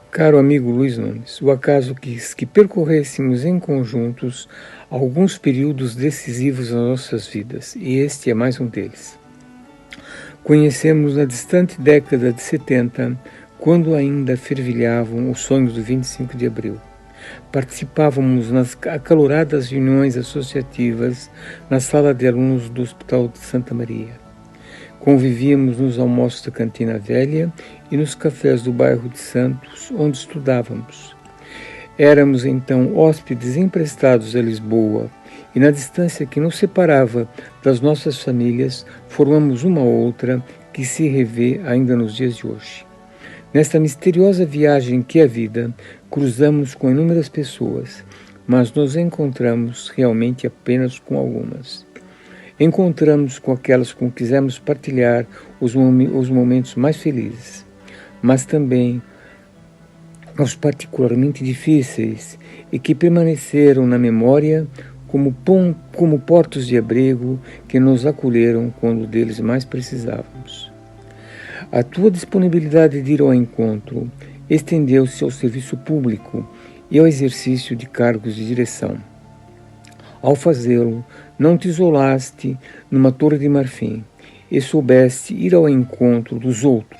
Caro amigo Luiz Nunes, o acaso quis que percorrêssemos em conjuntos alguns períodos decisivos nas nossas vidas, e este é mais um deles. Conhecemos na distante década de 70, quando ainda fervilhavam os sonhos do 25 de abril. Participávamos nas acaloradas reuniões associativas na sala de alunos do Hospital de Santa Maria. Convivíamos nos almoços da Cantina Velha e nos cafés do bairro de Santos, onde estudávamos. Éramos então hóspedes emprestados a Lisboa e, na distância que nos separava das nossas famílias, formamos uma outra que se revê ainda nos dias de hoje. Nesta misteriosa viagem que é a vida, cruzamos com inúmeras pessoas, mas nos encontramos realmente apenas com algumas. Encontramos com aquelas com que quisemos partilhar os momentos mais felizes, mas também os particularmente difíceis e que permaneceram na memória como portos de abrigo que nos acolheram quando deles mais precisávamos. A tua disponibilidade de ir ao encontro estendeu-se ao serviço público e ao exercício de cargos de direção. Ao fazê-lo, não te isolaste numa torre de marfim e soubeste ir ao encontro dos outros,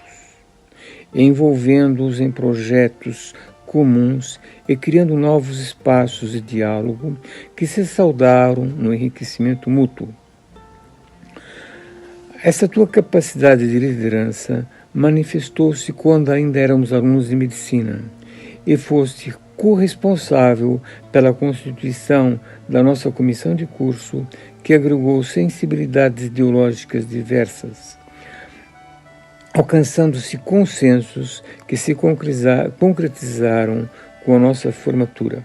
envolvendo-os em projetos comuns e criando novos espaços de diálogo que se saudaram no enriquecimento mútuo. Essa tua capacidade de liderança manifestou-se quando ainda éramos alunos de medicina e foste corresponsável pela constituição da nossa comissão de curso, que agregou sensibilidades ideológicas diversas, alcançando-se consensos que se concretizaram com a nossa formatura.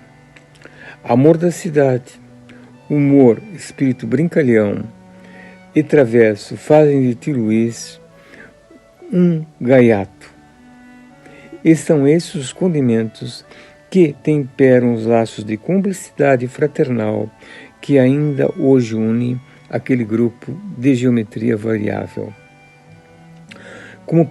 Amor da cidade, humor, espírito brincalhão e travesso fazem de ti, Luiz, um gaiato. E são esses os condimentos que temperam os laços de cumplicidade fraternal que ainda hoje une aquele grupo de geometria variável. Como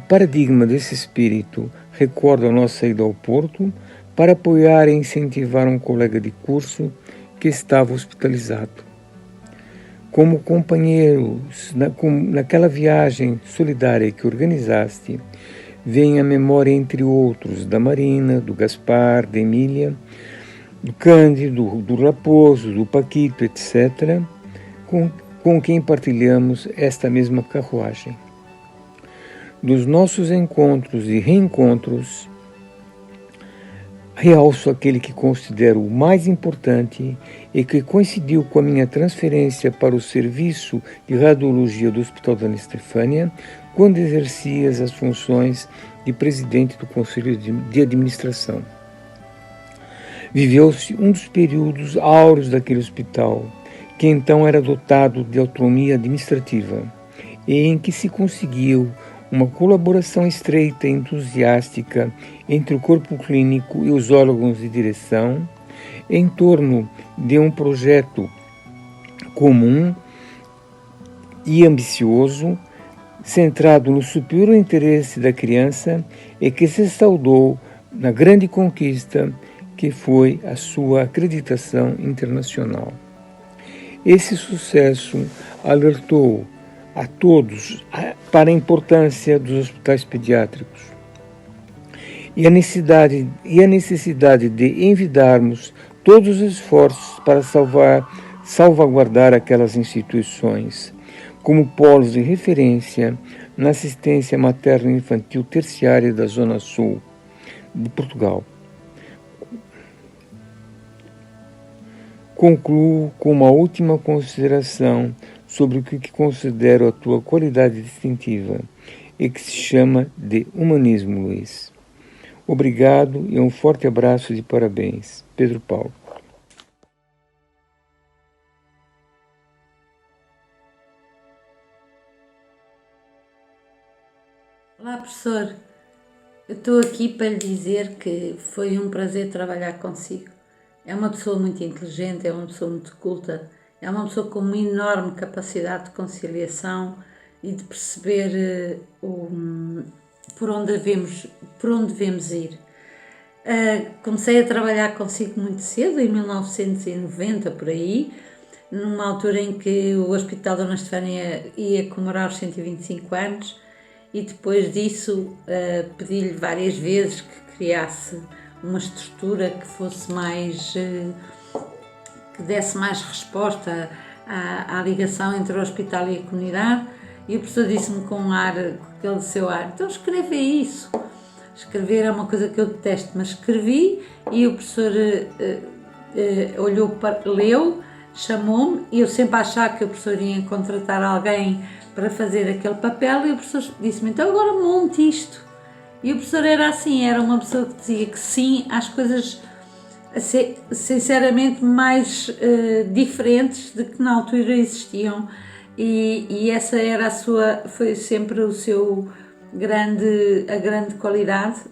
paradigma desse espírito, recordo a nossa ida ao Porto para apoiar e incentivar um colega de curso que estava hospitalizado. Como companheiros naquela viagem solidária que organizaste, vem à memória, entre outros, da Marina, do Gaspar, da Emília, do Cândido, do Raposo, do Paquito, etc., com quem partilhamos esta mesma carruagem. Dos nossos encontros e reencontros, realço aquele que considero o mais importante e que coincidiu com a minha transferência para o serviço de radiologia do Hospital Dona Estefânia, quando exercias as funções de presidente do Conselho de Administração. Viveu-se um dos períodos áureos daquele hospital, que então era dotado de autonomia administrativa, e em que se conseguiu uma colaboração estreita e entusiástica entre o corpo clínico e os órgãos de direção, em torno de um projeto comum e ambicioso, centrado no superior interesse da criança e que se saudou na grande conquista que foi a sua acreditação internacional. Esse sucesso alertou a todos para a importância dos hospitais pediátricos e a necessidade de envidarmos todos os esforços para salvaguardar aquelas instituições como polos de referência na assistência materno-infantil terciária da Zona Sul de Portugal. Concluo com uma última consideração sobre o que considero a tua qualidade distintiva e que se chama de humanismo, Luiz. Obrigado e um forte abraço de parabéns. Pedro Paulo. Olá, professor. Eu estou aqui para lhe dizer que foi um prazer trabalhar consigo. É uma pessoa muito inteligente, é uma pessoa muito culta, é uma pessoa com uma enorme capacidade de conciliação e de perceber por onde devemos ir. Comecei a trabalhar consigo muito cedo, em 1990, por aí, numa altura em que o Hospital Dona Estefânia ia comemorar os 125 anos, e depois disso pedi-lhe várias vezes que criasse uma estrutura que fosse mais, que desse mais resposta à ligação entre o hospital e a comunidade, e o professor disse-me com um ar, com aquele seu ar, então escreve isso. Escrever é uma coisa que eu detesto, mas escrevi, e o professor olhou para, leu, chamou-me, e eu sempre a achar que o professor ia contratar alguém para fazer aquele papel, e o professor disse-me, então agora monte isto. E o professor era assim, era uma pessoa que dizia que sim às coisas sinceramente mais diferentes de que na altura existiam, e essa era foi sempre o seu a grande qualidade,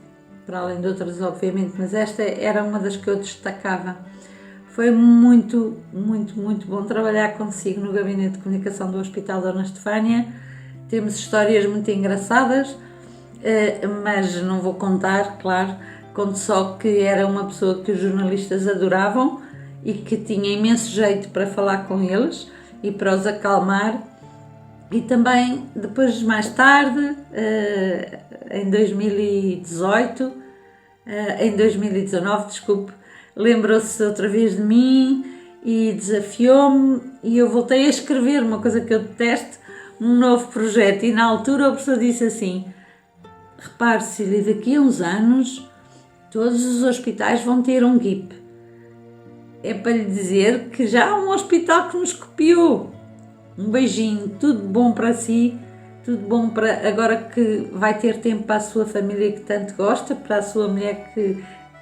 para além de outras obviamente, mas esta era uma das que eu destacava. Foi muito, muito, muito bom trabalhar consigo no Gabinete de Comunicação do Hospital Dona Estefânia. Temos histórias muito engraçadas, mas não vou contar, claro. Conto só que era uma pessoa que os jornalistas adoravam e que tinha imenso jeito para falar com eles e para os acalmar. E também, depois, mais tarde, em 2019, desculpe, lembrou-se outra vez de mim e desafiou-me, e eu voltei a escrever uma coisa que eu detesto, um novo projeto. E na altura o professor disse assim, repare, Cília, daqui a uns anos todos os hospitais vão ter um GIP. É para lhe dizer que já há um hospital que nos copiou. Um beijinho, tudo bom para si, tudo bom para agora que vai ter tempo para a sua família que tanto gosta, para a sua mulher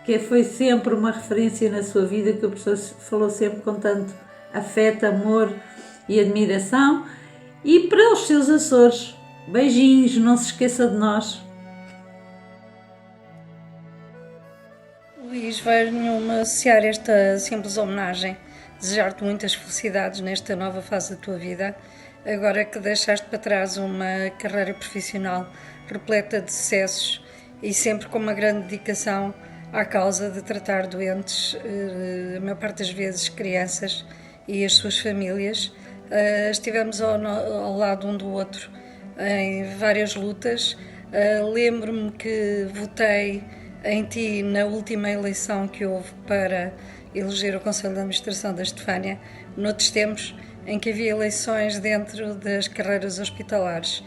que foi sempre uma referência na sua vida, que o professor falou sempre com tanto afeto, amor e admiração, e para os seus Açores. Beijinhos, não se esqueça de nós. Luís, venho-me associar esta simples homenagem, desejar-te muitas felicidades nesta nova fase da tua vida, agora que deixaste para trás uma carreira profissional repleta de sucessos e sempre com uma grande dedicação à causa de tratar doentes, a maior parte das vezes crianças e as suas famílias. Estivemos ao lado um do outro em várias lutas. Lembro-me que votei em ti na última eleição que houve para eleger o Conselho de Administração da Estefânia, noutros tempos em que havia eleições dentro das carreiras hospitalares.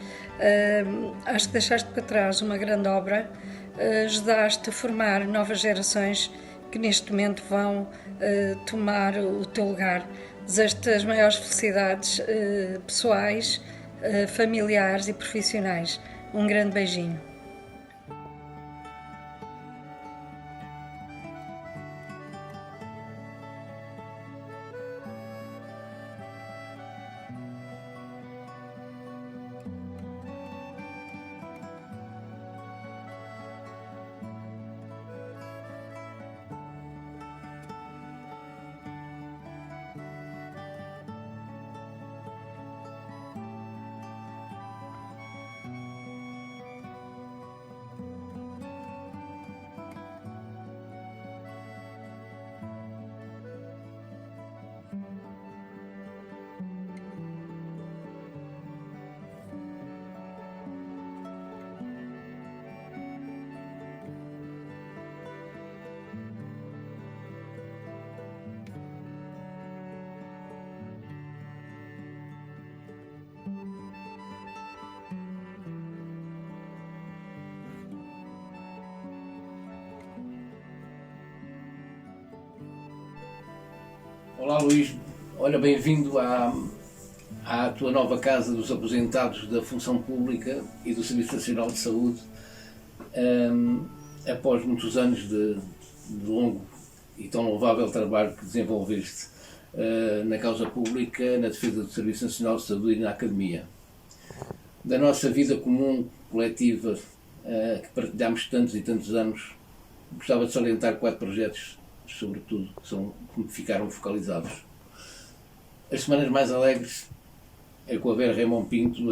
Acho que deixaste para trás uma grande obra, ajudaste a formar novas gerações que neste momento vão tomar o teu lugar. Desejo-te as maiores felicidades pessoais, familiares e profissionais. Um grande beijinho. Olá Luís, olha, bem-vindo à tua nova casa dos aposentados da Função Pública e do Serviço Nacional de Saúde, após muitos anos de longo e tão louvável trabalho que desenvolveste na causa pública, na defesa do Serviço Nacional de Saúde e na Academia. Da nossa vida comum, coletiva, que partilhámos tantos e tantos anos, gostava de salientar 4 projetos, sobretudo, que me ficaram focalizados. As semanas mais alegres é com a Vera Raimon Pinto,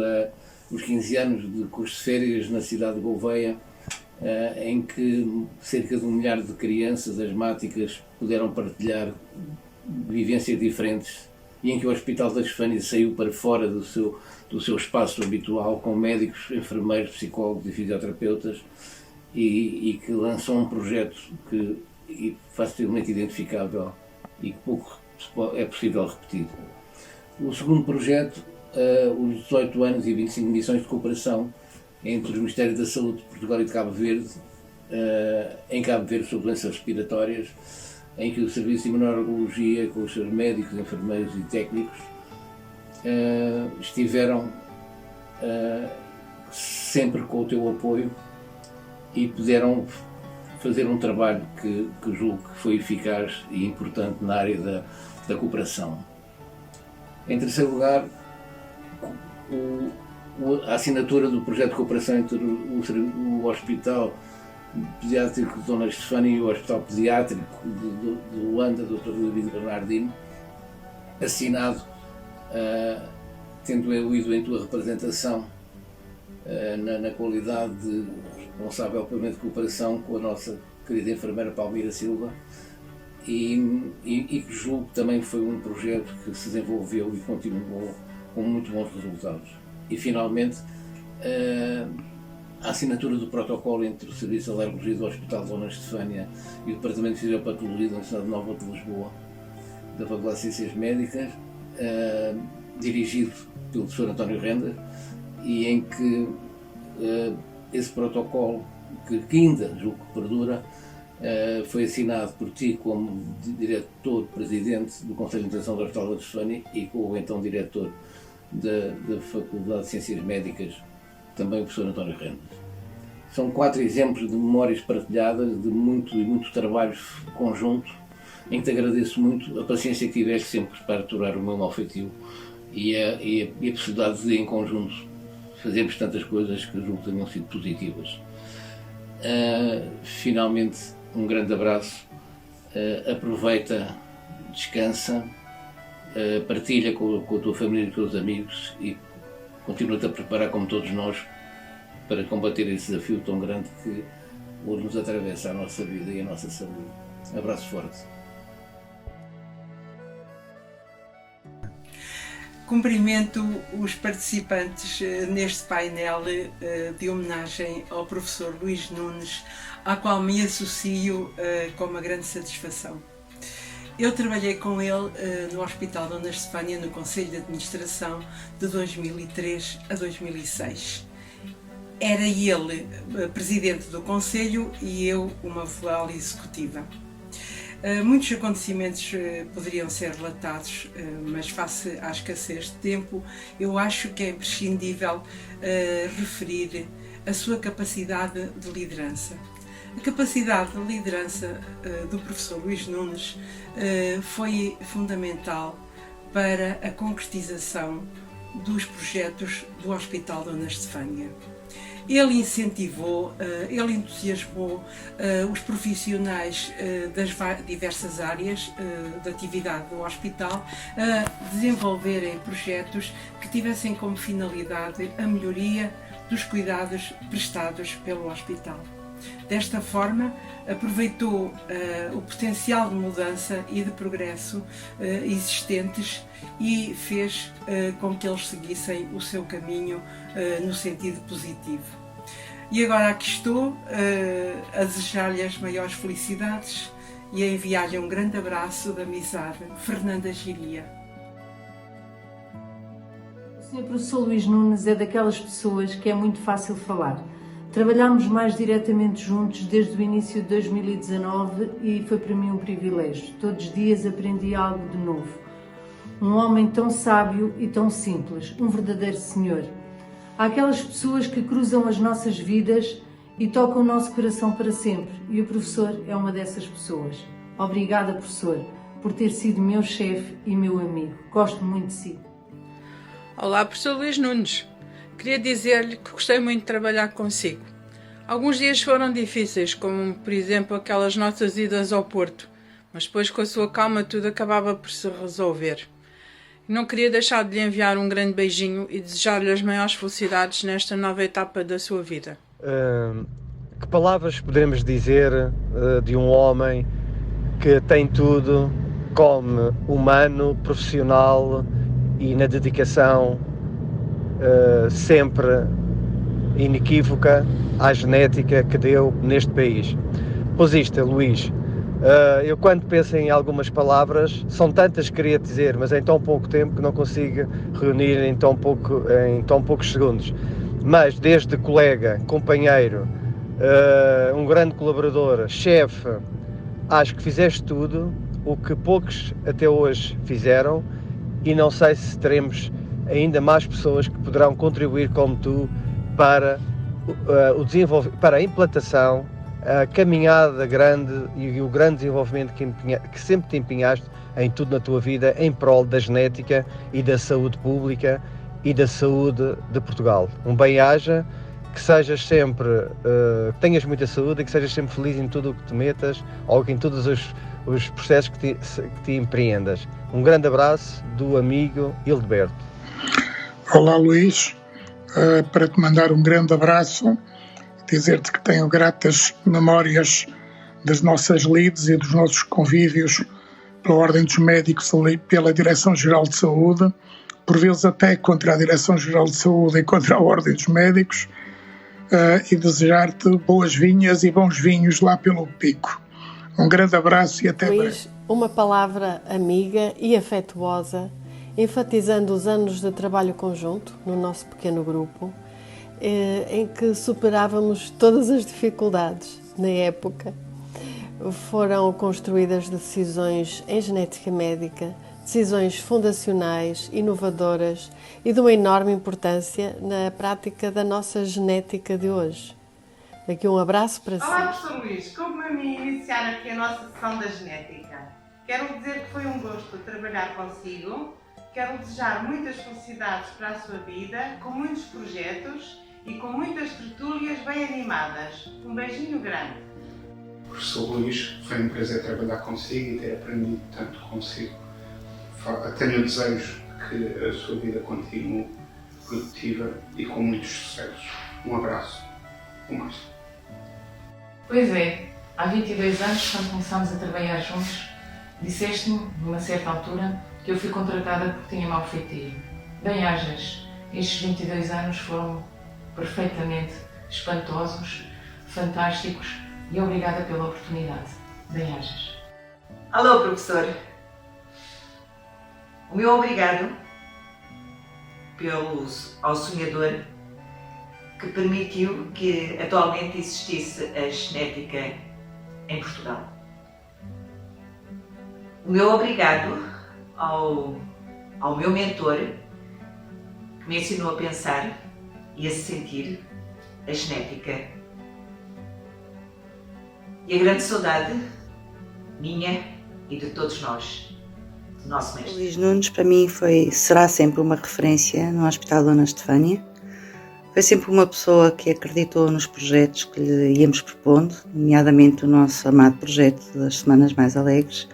os 15 anos de curso de férias na cidade de Gouveia, em que cerca de 1 milhar de crianças asmáticas puderam partilhar vivências diferentes e em que o Hospital da Estefânia saiu para fora do seu espaço habitual, com médicos, enfermeiros, psicólogos e fisioterapeutas, e que lançou um projeto que é facilmente identificável e que pouco é possível repetir. O segundo projeto, os 18 anos e 25 missões de cooperação entre os Ministérios da Saúde de Portugal e de Cabo Verde, em Cabo Verde sobre doenças respiratórias, em que o Serviço de Imunologia, com os seus médicos, enfermeiros e técnicos, estiveram sempre com o teu apoio e puderam fazer um trabalho que julgo que foi eficaz e importante na área da cooperação. Em terceiro lugar, a assinatura do projeto de cooperação entre o Hospital Pediátrico de Dona Estefânia e o Hospital Pediátrico de Luanda, Dr. Luís Bernardino, assinado, tendo eu ido em tua representação, na qualidade de responsável pelo meio de cooperação com a nossa querida enfermeira Palmira Silva, e que julgo que também foi um projeto que se desenvolveu e continuou com muito bons resultados. E finalmente, a assinatura do protocolo entre o Serviço de Alergologia do Hospital de Dona Estefânia e o Departamento de Fisiopatologia da Universidade Nova de Lisboa, da Faculdade de Ciências Médicas, dirigido pelo professor António Rendas, e em que esse protocolo, que ainda julgo que perdura, foi assinado por ti como diretor-presidente do Conselho de Administração do Hospital da Estefânia e com o então diretor da Faculdade de Ciências Médicas, também o professor António Rendas. São 4 exemplos de memórias partilhadas, de muito trabalho conjunto, em que te agradeço muito a paciência que tiveste sempre para aturar o meu mau feitio e a possibilidade de, em conjunto, fazermos tantas coisas que julgo que tenham sido positivas. Finalmente, um grande abraço, aproveita, descansa, partilha com a tua família e com os teus amigos e continua-te a preparar, como todos nós, para combater esse desafio tão grande que hoje nos atravessa a nossa vida e a nossa saúde. Abraço forte. Cumprimento os participantes neste painel de homenagem ao professor Luís Nunes, à qual me associo com uma grande satisfação. Eu trabalhei com ele no Hospital Dona Estefânia, no Conselho de Administração, de 2003 a 2006. Era ele presidente do Conselho e eu uma vogal executiva. Muitos acontecimentos poderiam ser relatados, mas face à escassez de tempo, eu acho que é imprescindível referir a sua capacidade de liderança. A capacidade de liderança do professor Luís Nunes foi fundamental para a concretização dos projetos do Hospital Dona Estefânia. Ele incentivou, ele entusiasmou os profissionais das diversas áreas de atividade do hospital a desenvolverem projetos que tivessem como finalidade a melhoria dos cuidados prestados pelo hospital. Desta forma, aproveitou o potencial de mudança e de progresso existentes e fez com que eles seguissem o seu caminho no sentido positivo. E agora aqui estou a desejar-lhe as maiores felicidades e a enviar-lhe um grande abraço de amizade. Fernanda Gilia. O Sr. Professor Luís Nunes é daquelas pessoas que é muito fácil falar. Trabalhámos mais diretamente juntos desde o início de 2019 e foi para mim um privilégio. Todos os dias aprendi algo de novo. Um homem tão sábio e tão simples, um verdadeiro senhor. Há aquelas pessoas que cruzam as nossas vidas e tocam o nosso coração para sempre, e o professor é uma dessas pessoas. Obrigada, professor, por ter sido meu chefe e meu amigo. Gosto muito de si. Olá, professor Luís Nunes. Queria dizer-lhe que gostei muito de trabalhar consigo. Alguns dias foram difíceis, como, por exemplo, aquelas nossas idas ao Porto, mas depois, com a sua calma, tudo acabava por se resolver. Não queria deixar de lhe enviar um grande beijinho e desejar-lhe as maiores felicidades nesta nova etapa da sua vida. Que palavras poderemos dizer de um homem que tem tudo como humano, profissional e na dedicação sempre inequívoca à genética que deu neste país? Pois isto, Luís, eu quando penso em algumas palavras, são tantas que queria dizer, mas em tão pouco tempo que não consigo reunir em tão poucos segundos. Mas desde colega, companheiro, um grande colaborador, chefe, acho que fizeste tudo o que poucos até hoje fizeram, e não sei se teremos ainda mais pessoas que poderão contribuir como tu para para a implantação, a caminhada grande e o grande desenvolvimento que sempre te empenhaste em tudo na tua vida em prol da genética e da saúde pública e da saúde de Portugal. Um bem-aja, que sejas sempre, que tenhas muita saúde e que sejas sempre feliz em tudo o que te metas ou em todos os processos que te empreendas. Um grande abraço do amigo Hildeberto. Olá, Luís, para te mandar um grande abraço, dizer-te que tenho gratas memórias das nossas lides e dos nossos convívios pela Ordem dos Médicos e pela Direção-Geral de Saúde, por vezes até contra a Direção-Geral de Saúde e contra a Ordem dos Médicos, e desejar-te boas vinhas e bons vinhos lá pelo Pico. Um grande abraço e até breve. Luís, uma palavra amiga e afetuosa, enfatizando os anos de trabalho conjunto no nosso pequeno grupo, em que superávamos todas as dificuldades na época. Foram construídas decisões em genética médica, decisões fundacionais, inovadoras e de uma enorme importância na prática da nossa genética de hoje. Aqui um abraço para si. Olá, professor Luís. Como-me iniciar aqui a nossa sessão da genética. Quero dizer que foi um gosto trabalhar consigo. Quero desejar muitas felicidades para a sua vida, com muitos projetos e com muitas tertúlias bem animadas. Um beijinho grande. Professor Luís, foi um prazer trabalhar consigo e ter aprendido tanto consigo. Tenho o desejo que a sua vida continue produtiva e com muitos sucessos. Um abraço. Um mais. Pois é, há 22 anos, quando começámos a trabalhar juntos, disseste-me, numa certa altura, que eu fui contratada porque tinha mau feitio. Bem-ajas, estes 22 anos foram perfeitamente espantosos, fantásticos, e obrigada pela oportunidade. Bem-ajas. Alô, professor. O meu obrigado ao sonhador que permitiu que atualmente existisse a genética em Portugal. O meu obrigado ao meu mentor que me ensinou a pensar e a sentir a genética. E a grande saudade minha e de todos nós, do nosso mestre. Luís Nunes, para mim, será sempre uma referência no Hospital Dona Estefânia. Foi sempre uma pessoa que acreditou nos projetos que lhe íamos propondo, nomeadamente o nosso amado projeto das Semanas Mais Alegres.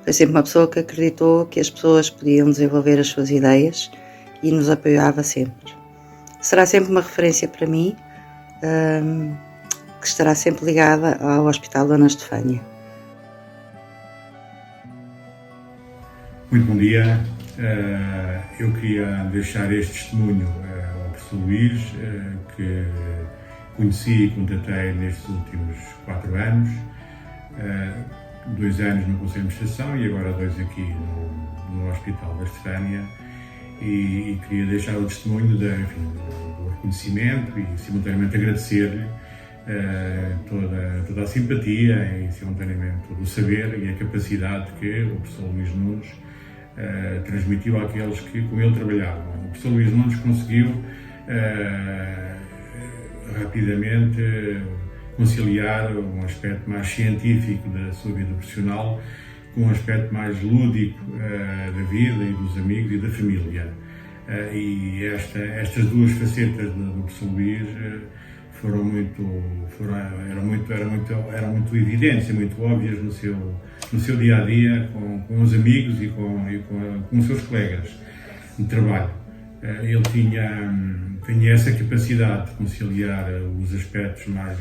Foi sempre uma pessoa que acreditou que as pessoas podiam desenvolver as suas ideias e nos apoiava sempre. Será sempre uma referência para mim, que estará sempre ligada ao Hospital Dona Estefânia. Muito bom dia. Eu queria deixar este testemunho ao professor Luís, que conheci e contatei nestes últimos 4 anos, 2 anos no Conselho de Administração e agora 2 aqui no Hospital da Estefânia, e queria deixar o testemunho do reconhecimento e simultaneamente agradecer-lhe toda a simpatia e simultaneamente todo o saber e a capacidade que o professor Luís Nunes transmitiu àqueles que com ele trabalhavam. O professor Luís Nunes conseguiu rapidamente conciliar um aspecto mais científico da sua vida profissional com um aspecto mais lúdico da vida e dos amigos e da família. E estas duas facetas do professor Luís eram muito evidentes e muito óbvias no seu dia a dia com os amigos e com os seus colegas de trabalho. Ele tinha essa capacidade de conciliar os aspectos mais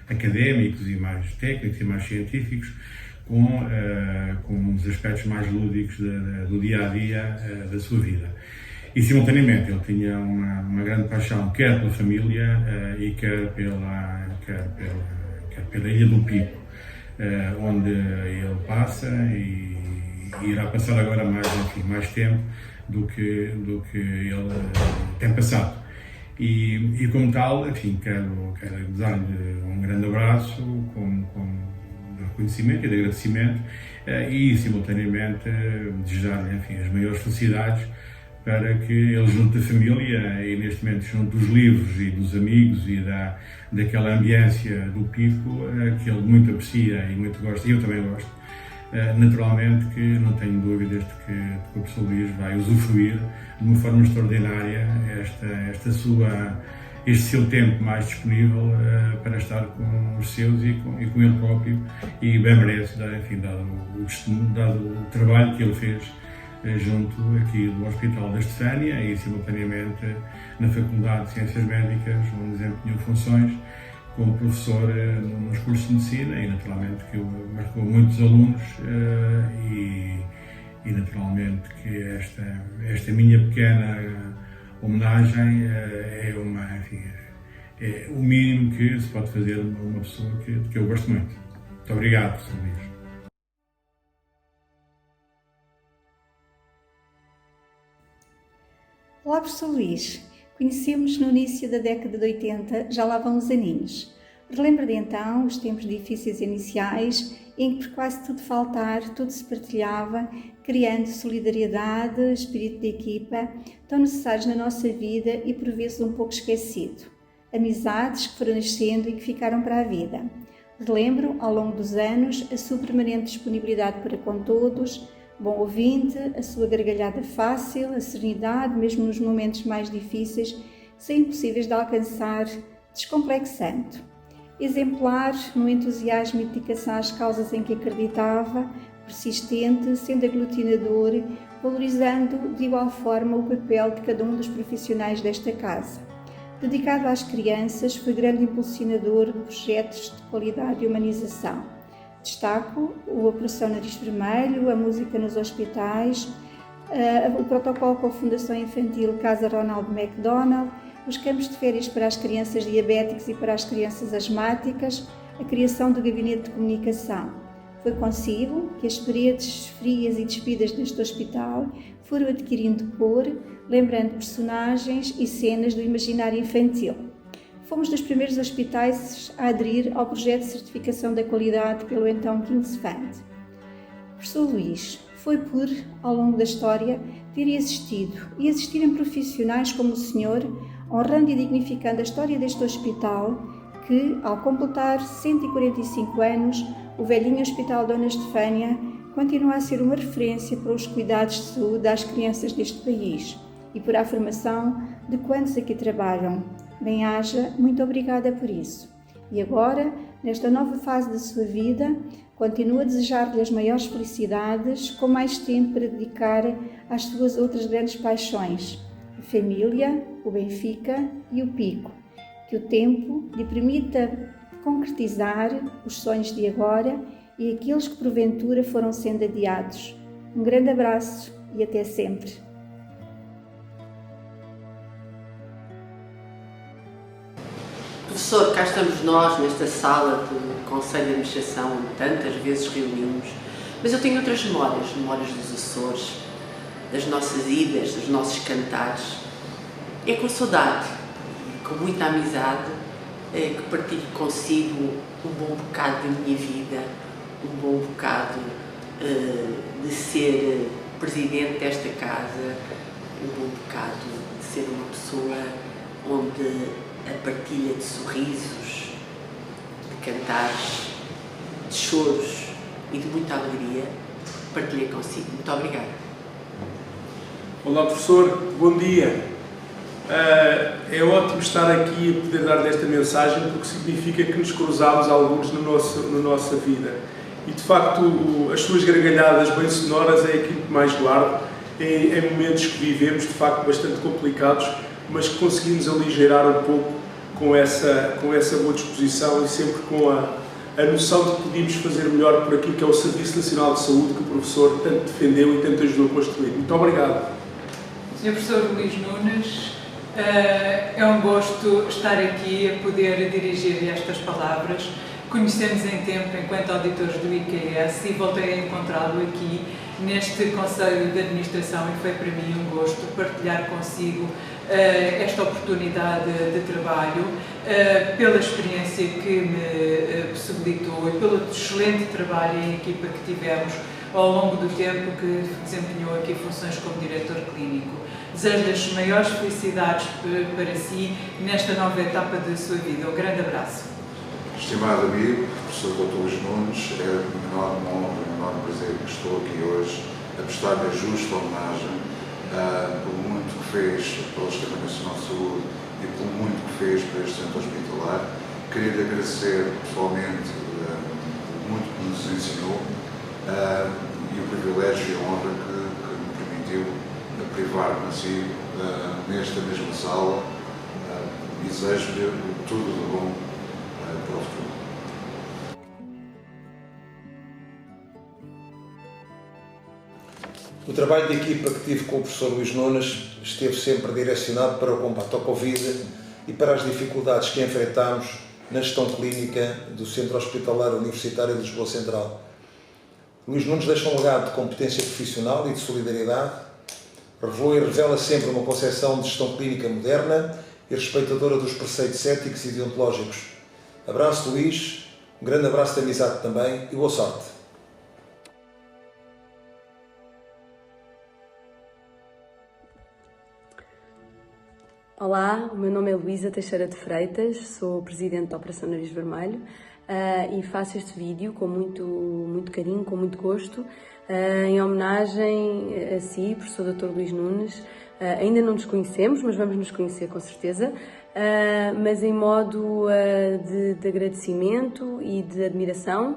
académicos e mais técnicos e mais científicos com os aspectos mais lúdicos do dia-a-dia da sua vida. E, simultaneamente, ele tinha uma grande paixão, quer pela família e quer pela Ilha do Pico, onde ele passa e irá passar agora mais tempo do que ele tem passado. E como tal, quero dar-lhe um grande abraço de reconhecimento e de agradecimento e, simultaneamente, desejar-lhe as maiores felicidades para que ele, junto da família e, neste momento, junto dos livros e dos amigos e daquela ambiência do Pico, que ele muito aprecia e muito gosta, e eu também gosto, naturalmente que não tenho dúvidas de que o professor Luís vai usufruir de uma forma extraordinária este seu tempo mais disponível para estar com os seus e com ele próprio, e bem merece, dado o trabalho que ele fez junto aqui do Hospital da Estefânia e, simultaneamente, na Faculdade de Ciências Médicas, onde desempenhou funções como professor nos cursos de medicina e, naturalmente, que marcou muitos alunos e naturalmente, que esta minha pequena homenagem é o mínimo que se pode fazer a uma pessoa que eu gosto muito. Muito obrigado, professor Luís. Olá, professor Luís. Conhecemos no início da década de 80, já lá vão uns aninhos. Relembra de então os tempos difíceis iniciais, em que por quase tudo faltar, tudo se partilhava, criando solidariedade, espírito de equipa, tão necessários na nossa vida e por vezes um pouco esquecido. Amizades que foram nascendo e que ficaram para a vida. Relembro, ao longo dos anos, a sua permanente disponibilidade para com todos, bom ouvinte, a sua gargalhada fácil, a serenidade, mesmo nos momentos mais difíceis, são impossíveis de alcançar, descomplexando. Exemplar no entusiasmo e dedicação às causas em que acreditava, persistente, sendo aglutinador, valorizando de igual forma o papel de cada um dos profissionais desta casa. Dedicado às crianças, foi grande impulsionador de projetos de qualidade e humanização. Destaco a Operação Nariz Vermelho, a música nos hospitais, o protocolo com a Fundação Infantil Casa Ronald McDonald, os campos de férias para as crianças diabéticas e para as crianças asmáticas, a criação do gabinete de comunicação. Foi consigo que as paredes frias e despidas deste hospital foram adquirindo cor, lembrando personagens e cenas do imaginário infantil. Fomos dos primeiros hospitais a aderir ao projeto de certificação da qualidade pelo então King's Fund. Professor Luís, foi por, ao longo da história, ter existido e existirem profissionais como o senhor, honrando e dignificando a história deste hospital, que, ao completar 145 anos, o velhinho Hospital Dona Estefânia continua a ser uma referência para os cuidados de saúde às crianças deste país e por a formação de quantos aqui trabalham. Bem-haja, muito obrigada por isso. E agora, nesta nova fase da sua vida, continuo a desejar-lhe as maiores felicidades, com mais tempo para dedicar às suas outras grandes paixões, a família, o Benfica e o Pico. Que o tempo lhe permita concretizar os sonhos de agora e aqueles que porventura foram sendo adiados. Um grande abraço e até sempre. Professor, cá estamos nós nesta sala de Conselho de Administração, onde tantas vezes reunimos, mas eu tenho outras memórias dos Açores, das nossas idas, dos nossos cantares. É com saudade, com muita amizade, que partilho consigo um bom bocado da minha vida, um bom bocado de ser presidente desta casa, um bom bocado de ser uma pessoa onde a partilha de sorrisos, de cantares, de choros e de muita alegria partilhei consigo. Muito obrigada. Olá, professor, bom dia. É ótimo estar aqui a poder dar esta mensagem, porque significa que nos cruzamos alguns na nossa vida. E, de facto, as suas gargalhadas bem sonoras é aquilo que mais guardo em momentos que vivemos, de facto, bastante complicados, mas que conseguimos aligeirar um pouco com essa boa disposição e sempre com a noção de que podíamos fazer melhor por aquilo que é o Serviço Nacional de Saúde que o professor tanto defendeu e tanto ajudou a construir. Muito obrigado. Sr. Professor Luís Nunes, é um gosto estar aqui a poder dirigir estas palavras. Conhecemos em tempo enquanto auditores do IQS e voltei a encontrá-lo aqui neste Conselho de Administração e foi para mim um gosto partilhar consigo esta oportunidade de trabalho, pela experiência que me possibilitou e pelo excelente trabalho em equipa que tivemos ao longo do tempo que desempenhou aqui funções como diretor clínico. Desejo-lhe as maiores felicidades para si nesta nova etapa da sua vida. Um grande abraço. Estimado amigo, professor Dr. Luís Nunes, é uma enorme honra, um enorme prazer que estou aqui hoje a prestar-lhe a justa homenagem por muito que fez pelo Sistema Nacional de Saúde e por muito que fez para este centro hospitalar. Queria lhe agradecer pessoalmente muito que nos ensinou e o privilégio e a honra que me permitiu privar-me assim nesta mesma sala e desejo-lhe tudo de bom para o futuro. O trabalho de equipa que tive com o professor Luís Nunes esteve sempre direcionado para o combate ao Covid e para as dificuldades que enfrentámos na gestão clínica do Centro Hospitalar Universitário de Lisboa Central. Luís Nunes deixa um legado de competência profissional e de solidariedade, revelou e revela sempre uma concepção de gestão clínica moderna e respeitadora dos preceitos éticos e deontológicos. Abraço, Luís, um grande abraço de amizade também e boa sorte. Olá, o meu nome é Luísa Teixeira de Freitas, sou Presidente da Operação Nariz Vermelho e faço este vídeo com muito carinho, com muito gosto, em homenagem a si, professor Dr. Luís Nunes. Ainda não nos conhecemos, mas vamos nos conhecer com certeza, mas em modo de agradecimento e de admiração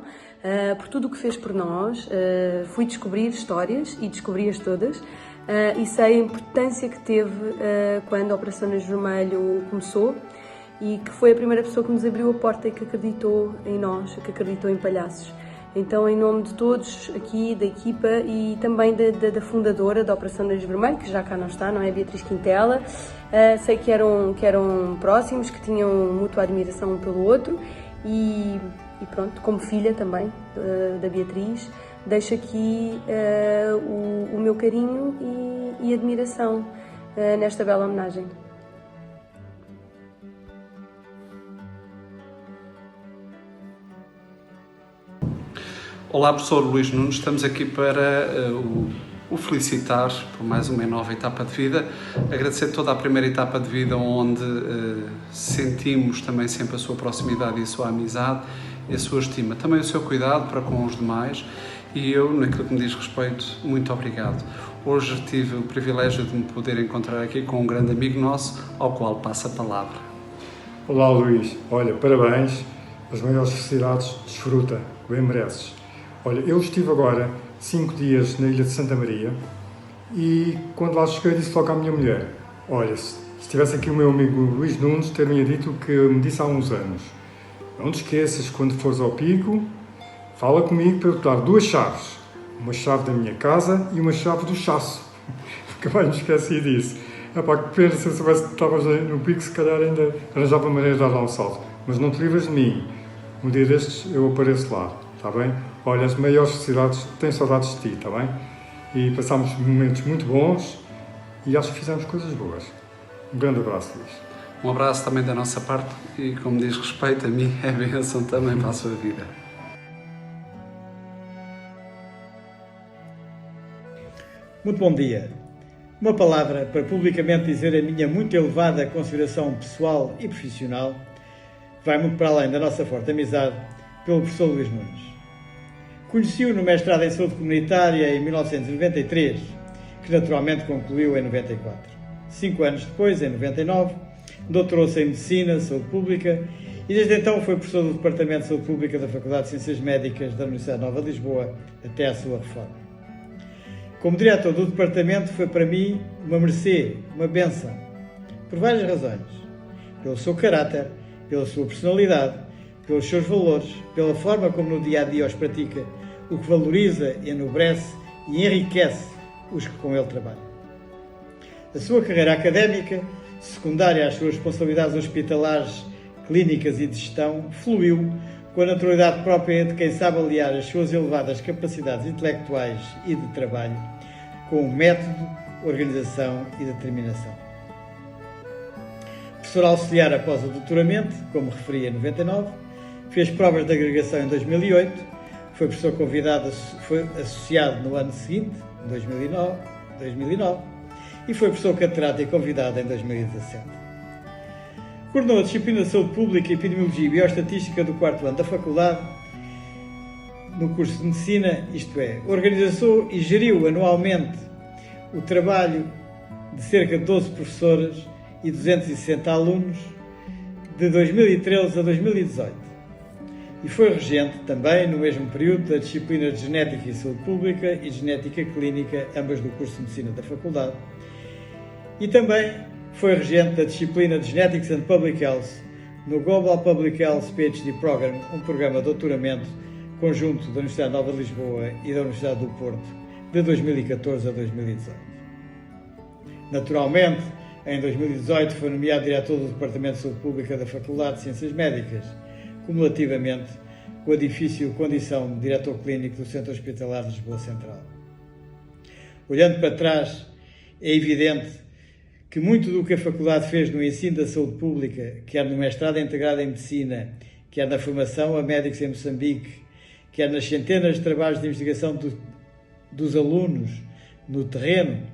por tudo o que fez por nós. Fui descobrir histórias e descobri-as todas. E sei a importância que teve quando a Operação Nariz Vermelho começou e que foi a primeira pessoa que nos abriu a porta e que acreditou em nós, que acreditou em Palhaços. Então, em nome de todos aqui, da equipa e também da fundadora da Operação Nariz Vermelho, que já cá não está, não é? Beatriz Quintela, sei que eram próximos, que tinham mútua admiração um pelo outro e pronto, como filha também da Beatriz, deixo aqui o meu carinho e admiração nesta bela homenagem. Olá, professor Luís Nunes, estamos aqui para o felicitar por mais uma nova etapa de vida, agradecer toda a primeira etapa de vida onde sentimos também sempre a sua proximidade e a sua amizade e a sua estima, também o seu cuidado para com os demais. E eu, naquilo que me diz respeito, muito obrigado. Hoje tive o privilégio de me poder encontrar aqui com um grande amigo nosso, ao qual passo a palavra. Olá, Luís. Olha, parabéns, as maiores felicidades, desfruta, bem mereces. Olha, eu estive agora 5 dias na Ilha de Santa Maria e quando lá cheguei disse logo à minha mulher, olha, se tivesse aqui o meu amigo Luís Nunes, ter-me dito o que me disse há uns anos. Não te esqueças, quando fores ao Pico, fala comigo para eu te dar 2 chaves. Uma chave da minha casa e uma chave do chasso. Nunca mais me esqueci disso. Epá, que pena, se eu soubesse que estavas no Pico, se calhar ainda arranjava maneira de dar lá um salto. Mas não te livres de mim. Um dia destes eu apareço lá, está bem? Olha, as maiores felicidades, tenho saudades de ti, está bem? E passámos momentos muito bons e acho que fizemos coisas boas. Um grande abraço, Luís. Um abraço também da nossa parte e, como diz respeito, a mim é bênção também para a sua vida. Muito bom dia. Uma palavra para publicamente dizer a minha muito elevada consideração pessoal e profissional, que vai muito para além da nossa forte amizade, pelo professor Luís Nunes. Conheci-o no mestrado em Saúde Comunitária em 1993, que naturalmente concluiu em 94. 5 anos depois, em 99, doutorou-se em Medicina, Saúde Pública e desde então foi professor do Departamento de Saúde Pública da Faculdade de Ciências Médicas da Universidade Nova de Lisboa até à sua reforma. Como diretor do departamento foi para mim uma mercê, uma bênção, por várias razões. Pelo seu caráter, pela sua personalidade, pelos seus valores, pela forma como no dia-a-dia os pratica, o que valoriza, enobrece e enriquece os que com ele trabalham. A sua carreira académica, secundária às suas responsabilidades hospitalares, clínicas e de gestão, fluiu com a naturalidade própria de quem sabe aliar as suas elevadas capacidades intelectuais e de trabalho com método, organização e determinação. Professor auxiliar após o doutoramento, como referi em 99, fez provas de agregação em 2008, foi professor convidado, foi associado no ano seguinte, em 2009, e foi professor catedrático convidado em 2017. Coordenou a disciplina de Saúde Pública, Epidemiologia e Bioestatística do 4º ano da faculdade, no curso de Medicina, isto é, organizou e geriu anualmente o trabalho de cerca de 12 professoras e 260 alunos de 2013 a 2018. E foi regente também, no mesmo período, da disciplina de Genética e Saúde Pública e de Genética Clínica, ambas do curso de Medicina da faculdade. E também foi regente da disciplina de Genetics and Public Health no Global Public Health PhD Program, um programa de doutoramento conjunto da Universidade Nova de Lisboa e da Universidade do Porto, de 2014 a 2018. Naturalmente, em 2018 foi nomeado diretor do Departamento de Saúde Pública da Faculdade de Ciências Médicas, cumulativamente com a difícil condição de diretor clínico do Centro Hospitalar de Lisboa Central. Olhando para trás, é evidente que muito do que a Faculdade fez no ensino da saúde pública, quer no mestrado integrado em Medicina, quer na formação a médicos em Moçambique, quer nas centenas de trabalhos de investigação dos alunos no terreno,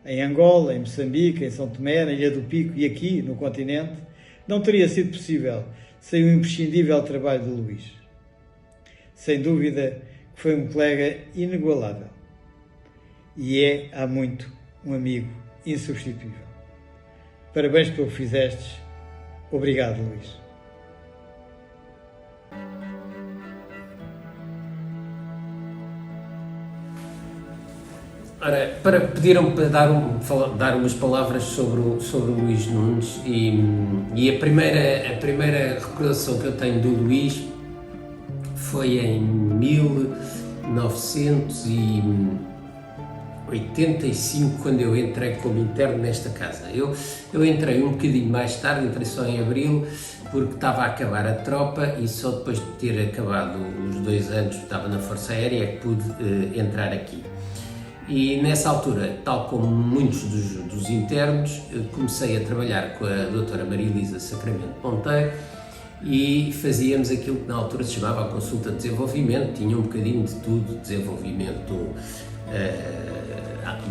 em Angola, em Moçambique, em São Tomé, na Ilha do Pico e aqui no continente, não teria sido possível sem o imprescindível trabalho de Luís. Sem dúvida que foi um colega inigualável e é, há muito, um amigo insubstituível. Parabéns pelo que fizestes. Obrigado, Luís. Ora, pediram-me para dar umas palavras sobre o Luís Nunes e a primeira recordação que eu tenho do Luís foi em 1985, quando eu entrei como interno nesta casa. Eu entrei um bocadinho mais tarde, entrei só em abril, porque estava a acabar a tropa e só depois de ter acabado os 2 anos, estava na Força Aérea, é que pude entrar aqui. E nessa altura, tal como muitos dos internos, comecei a trabalhar com a doutora Maria Elisa Sacramento Ponteiro e fazíamos aquilo que na altura se chamava a consulta de desenvolvimento, tinha um bocadinho de tudo, desenvolvimento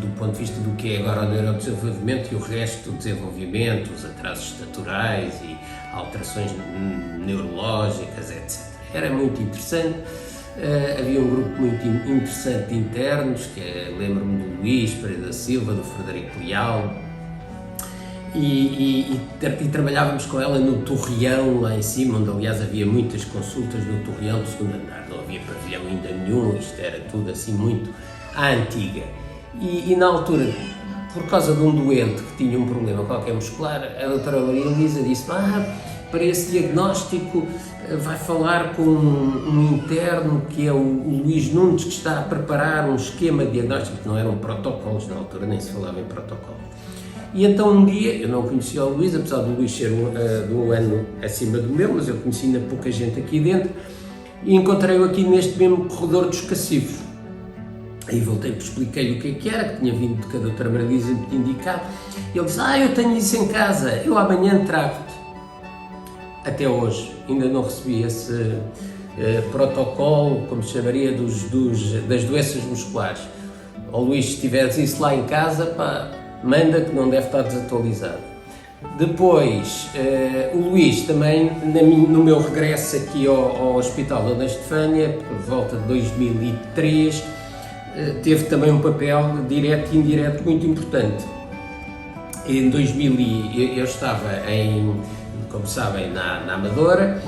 do ponto de vista do que é agora o neurodesenvolvimento e o resto do desenvolvimento, os atrasos estaturais e alterações neurológicas, etc. Era muito interessante. Havia um grupo muito interessante de internos, que lembro-me do Luís Pereira da Silva, do Frederico Leal, e trabalhávamos com ela no Torreão, lá em cima, onde aliás havia muitas consultas no Torreão do 2º andar, não havia pavilhão ainda nenhum, isto era tudo assim muito à antiga. E na altura, por causa de um doente que tinha um problema qualquer muscular, a doutora Maria Elisa disse-me: para esse diagnóstico vai falar com um interno que é o Luís Nunes, que está a preparar um esquema de diagnóstico, que não eram protocolos na altura, nem se falava em protocolos. E então um dia, eu não conhecia o Luís, apesar do Luís ser de um ano acima do meu, mas eu conheci ainda pouca gente aqui dentro, e encontrei-o aqui neste mesmo corredor dos Cacifos. Aí voltei, expliquei-lhe o que era, que tinha vindo que a doutora Maria Elisa me tinha indicado, e ele disse: eu tenho isso em casa, eu amanhã trago-te. Até hoje ainda não recebi esse protocolo, como se chamaria, das doenças musculares. Luís, se tiveres isso lá em casa, manda, que não deve estar desatualizado. Depois, o Luís também, no meu regresso aqui ao Hospital Dona Estefânia, por volta de 2003, teve também um papel direto e indireto muito importante. Em 2000, eu estava como sabem, na Amadora,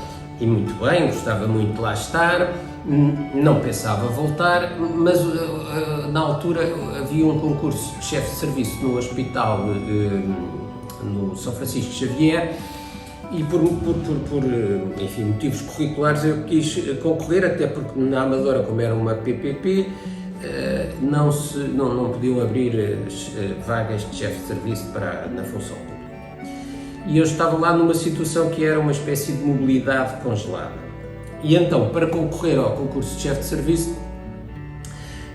e muito bem, gostava muito de lá estar, não pensava voltar, mas na altura havia um concurso de chefe de serviço no hospital, no São Francisco Xavier, e por enfim, motivos curriculares eu quis concorrer, até porque na Amadora, como era uma PPP, não podiam abrir vagas de chefe de serviço na função pública. E eu estava lá numa situação que era uma espécie de mobilidade congelada. E então, para concorrer ao concurso de chefe de serviço,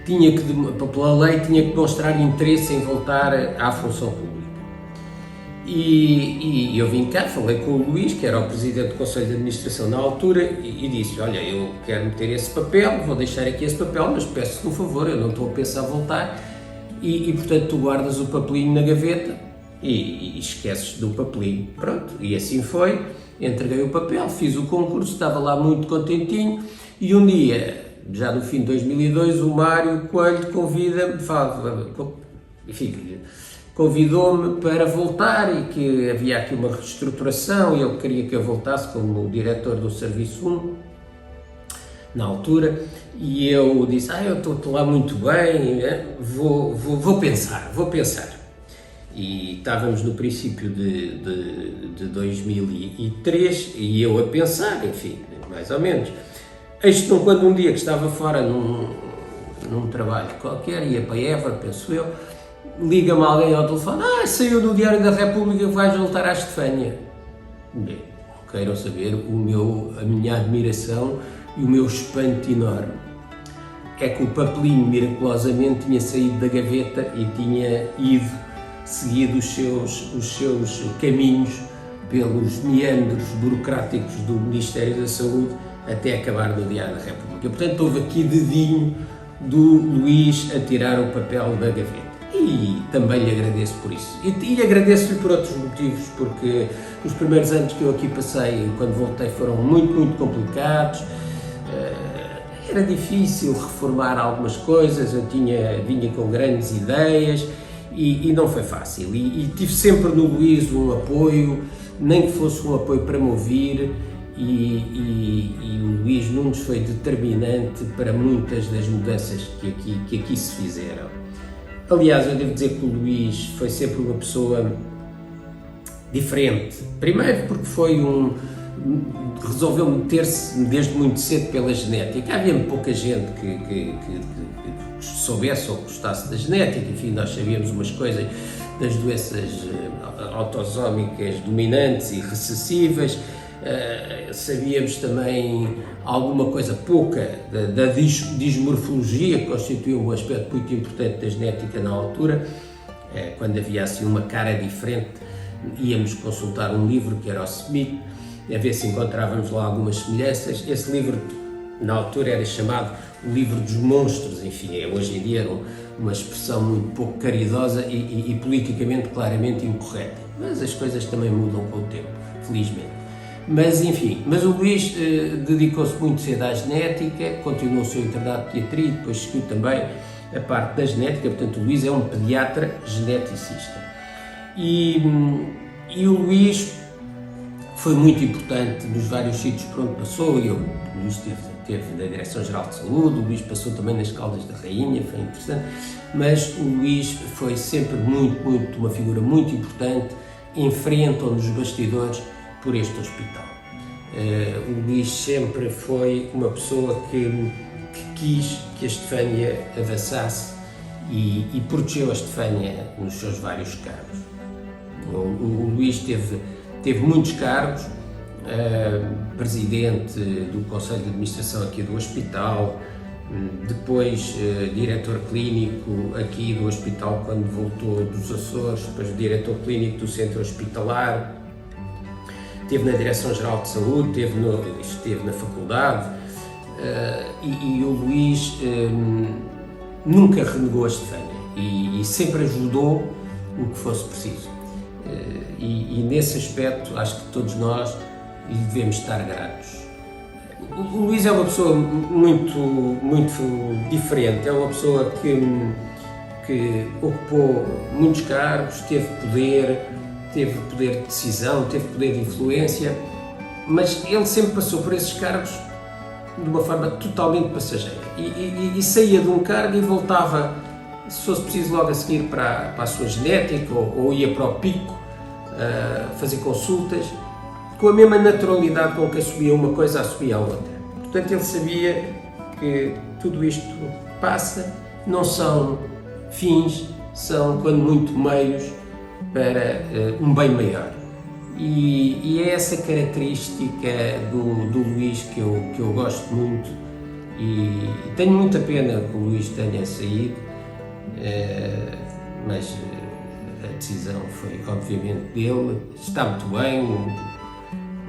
pela lei, tinha que demonstrar interesse em voltar à função pública. E eu vim cá, falei com o Luís, que era o presidente do Conselho de Administração na altura, e disse: olha, eu quero meter esse papel, vou deixar aqui esse papel, mas peço-te um favor, eu não estou a pensar voltar, e portanto tu guardas o papelinho na gaveta e esqueces do papelinho. Pronto, e assim foi, entreguei o papel, fiz o concurso, estava lá muito contentinho, e um dia, já no fim de 2002, o Mário Coelho convidou-me para voltar, e que havia aqui uma reestruturação e ele queria que eu voltasse como diretor do Serviço 1 na altura, e eu disse: eu estou lá muito bem, vou pensar. E estávamos no princípio de 2003 e eu a pensar, enfim, mais ou menos. Eis que quando um dia que estava fora num trabalho qualquer, ia para Évora, penso eu, liga-me alguém ao telefone: saiu do Diário da República, vais voltar à Estefânia. Bem, queiram saber a minha admiração e o meu espanto enorme. É que o papelinho miraculosamente tinha saído da gaveta e tinha seguido os seus caminhos pelos meandros burocráticos do Ministério da Saúde até acabar no Diário da República. Portanto, houve aqui dedinho do Luís a tirar o papel da gaveta. E também lhe agradeço por isso. E agradeço-lhe por outros motivos, porque os primeiros anos que eu aqui passei, quando voltei, foram muito, muito complicados. Era difícil reformar algumas coisas, eu vinha com grandes ideias e não foi fácil. E tive sempre no Luís um apoio, nem que fosse um apoio para me ouvir, e o Luís Nunes foi determinante para muitas das mudanças que aqui se fizeram. Aliás, eu devo dizer que o Luís foi sempre uma pessoa diferente. Primeiro porque resolveu meter-se desde muito cedo pela genética. Havia pouca gente que soubesse ou gostasse da genética. Enfim, nós sabíamos umas coisas das doenças autossómicas dominantes e recessivas. Sabíamos também alguma coisa pouca da dismorfologia, que constituía um aspecto muito importante da genética na altura. Quando havia assim uma cara diferente, íamos consultar um livro que era o Smith, a ver se encontrávamos lá algumas semelhanças. Esse livro, na altura, era chamado o livro dos monstros. Enfim, hoje em dia era uma expressão muito pouco caridosa e politicamente claramente incorreta. Mas as coisas também mudam com o tempo, felizmente. Mas enfim, o Luís dedicou-se muito cedo à genética, continuou o seu internato de pediatria e depois seguiu também a parte da genética. Portanto, o Luís é um pediatra geneticista. E o Luís foi muito importante nos vários sítios por onde passou. O Luís esteve na Direção-Geral de Saúde, o Luís passou também nas Caldas da Rainha, foi interessante, mas o Luís foi sempre uma figura muito importante em frente ou nos bastidores por este hospital. O Luís sempre foi uma pessoa que quis que a Estefânia avançasse e protegeu a Estefânia nos seus vários cargos. O Luís teve muitos cargos, presidente do Conselho de Administração aqui do hospital, depois diretor clínico aqui do hospital quando voltou dos Açores, depois diretor clínico do centro hospitalar. Esteve na Direção-Geral de Saúde, esteve na faculdade, e o Luís nunca renegou a Estefânia e sempre ajudou o que fosse preciso. E nesse aspecto acho que todos nós lhe devemos estar gratos. O Luís é uma pessoa muito diferente, é uma pessoa que ocupou muitos cargos, teve poder de decisão, teve poder de influência mas ele sempre passou por esses cargos de uma forma totalmente passageira e saía de um cargo e voltava, se fosse preciso, logo a seguir para a sua genética ou ia para o Pico fazer consultas, com a mesma naturalidade com que assumia uma coisa, assumia a outra. Portanto, ele sabia que tudo isto passa, não são fins, são, quando muito, meios para um bem maior. E é essa característica do Luís que eu gosto muito, e tenho muita pena que o Luís tenha saído, mas a decisão foi obviamente dele. Está muito bem,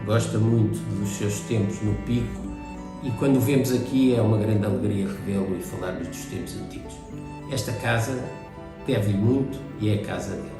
gosta muito dos seus tempos no Pico, e quando o vemos aqui é uma grande alegria revê-lo e falarmos dos tempos antigos. Esta casa deve-lhe muito e é a casa dele.